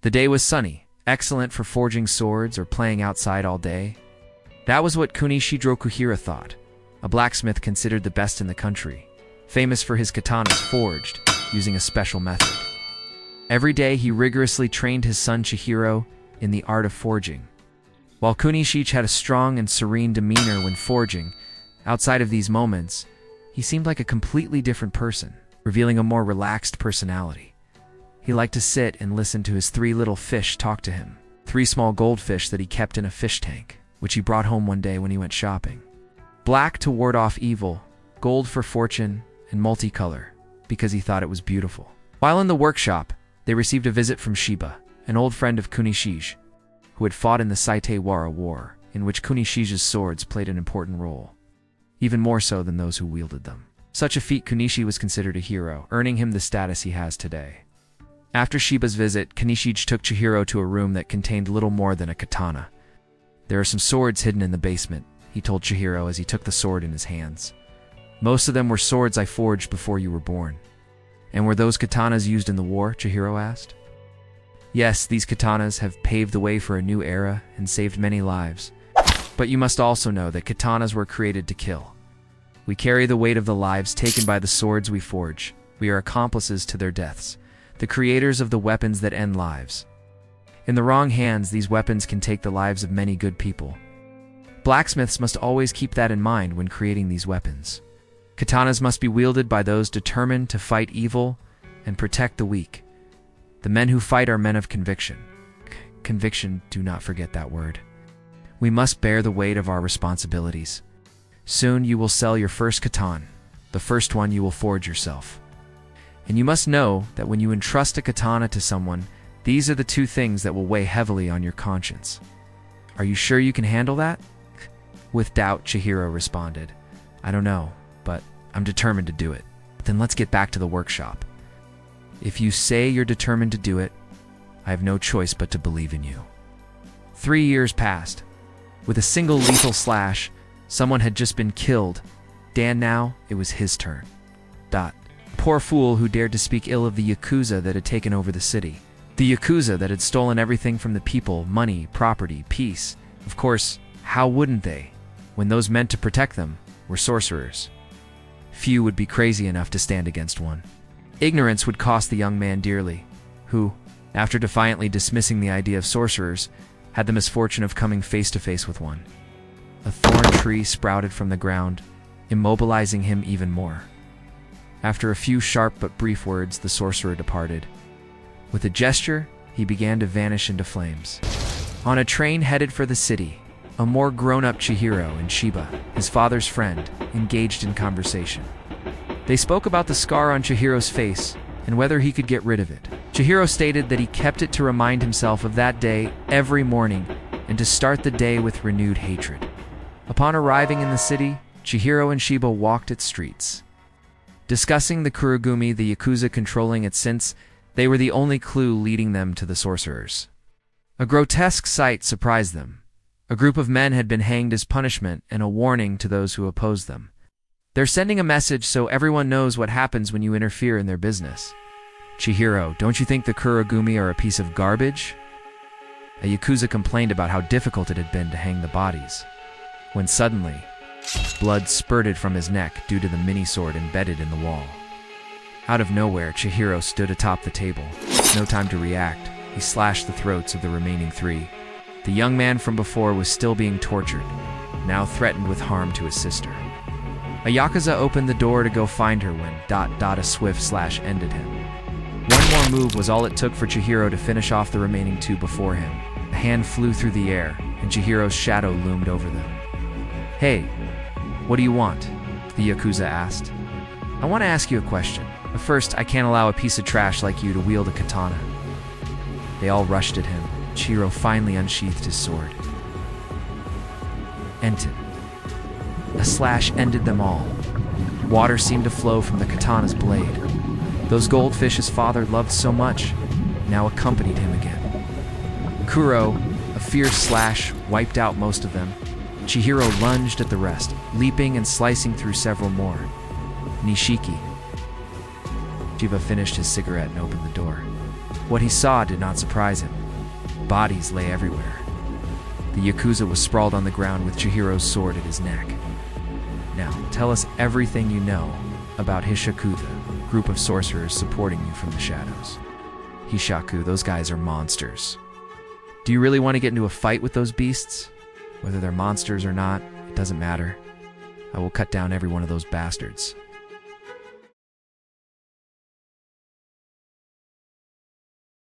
The day was sunny, excellent for forging swords or playing outside all day. That was what Kunishiro Kuhira thought, a blacksmith considered the best in the country, famous for his katanas forged using a special method. Every day he rigorously trained his son Chihiro in the art of forging. While Kunishiro had a strong and serene demeanor when forging, outside of these moments, he seemed like a completely different person, revealing a more relaxed personality. He liked to sit and listen to his 3 little fish talk to him, 3 small goldfish that he kept in a fish tank, which he brought home one day when he went shopping. Black to ward off evil, gold for fortune, and multicolor, because he thought it was beautiful. While in the workshop, they received a visit from Shiba, an old friend of Kunishiro, who had fought in the Saitewara War, in which Kunishi's swords played an important role, even more so than those who wielded them. Such a feat, Kunishi was considered a hero, earning him the status he has today. After Shiba's visit, Kunishi took Chihiro to a room that contained little more than a katana. "There are some swords hidden in the basement," he told Chihiro as he took the sword in his hands. "Most of them were swords I forged before you were born." "And were those katanas used in the war?" Chihiro asked. "Yes, these katanas have paved the way for a new era and saved many lives. But you must also know that katanas were created to kill. We carry the weight of the lives taken by the swords we forge. We are accomplices to their deaths, the creators of the weapons that end lives. In the wrong hands, these weapons can take the lives of many good people. Blacksmiths must always keep that in mind when creating these weapons. Katanas must be wielded by those determined to fight evil and protect the weak. The men who fight are men of conviction. Conviction, do not forget that word. We must bear the weight of our responsibilities. Soon you will sell your first katana, the first one you will forge yourself. And you must know that when you entrust a katana to someone, these are the 2 things that will weigh heavily on your conscience. Are you sure you can handle that?" With doubt, Chihiro responded, "I don't know, but I'm determined to do it." "Then let's get back to the workshop. If you say you're determined to do it, I have no choice but to believe in you." 3 years passed. With a single lethal slash, someone had just been killed. Now, it was his turn. Poor fool who dared to speak ill of the Yakuza that had taken over the city. The Yakuza that had stolen everything from the people, money, property, peace. Of course, how wouldn't they, when those meant to protect them were sorcerers? Few would be crazy enough to stand against one. Ignorance would cost the young man dearly, who, after defiantly dismissing the idea of sorcerers, had the misfortune of coming face to face with one. A thorn tree sprouted from the ground, immobilizing him even more. After a few sharp but brief words, the sorcerer departed. With a gesture, he began to vanish into flames. On a train headed for the city, a more grown-up Chihiro and Shiba, his father's friend, engaged in conversation. They spoke about the scar on Chihiro's face and whether he could get rid of it. Chihiro stated that he kept it to remind himself of that day every morning and to start the day with renewed hatred. Upon arriving in the city, Chihiro and Shiba walked its streets, discussing the Kurogumi, the Yakuza controlling it, since they were the only clue leading them to the sorcerers. A grotesque sight surprised them. A group of men had been hanged as punishment and a warning to those who opposed them. They're sending a message so everyone knows what happens when you interfere in their business. "Chihiro, don't you think the Kurogumi are a piece of garbage?" A Yakuza complained about how difficult it had been to hang the bodies, when suddenly, blood spurted from his neck due to the mini-sword embedded in the wall. Out of nowhere, Chihiro stood atop the table. No time to react, he slashed the throats of the remaining 3. The young man from before was still being tortured, now threatened with harm to his sister. A Yakuza opened the door to go find her when a swift slash ended him. One more move was all it took for Chihiro to finish off the remaining 2 before him. A hand flew through the air, and Chihiro's shadow loomed over them. "Hey, what do you want?" the Yakuza asked. "I want to ask you a question. But first, I can't allow a piece of trash like you to wield a katana." They all rushed at him. Chihiro finally unsheathed his sword. Entered. A slash ended them all. Water seemed to flow from the katana's blade. Those goldfish his father loved so much now accompanied him again. Kuro, a fierce slash, wiped out most of them. Chihiro lunged at the rest, leaping and slicing through several more. Nishiki. Shiba finished his cigarette and opened the door. What he saw did not surprise him. Bodies lay everywhere. The Yakuza was sprawled on the ground with Chihiro's sword at his neck. Now, tell us everything you know about Hishaku, the group of sorcerers supporting you from the shadows. Hishaku, those guys are monsters. Do you really want to get into a fight with those beasts? Whether they're monsters or not, it doesn't matter. I will cut down every one of those bastards.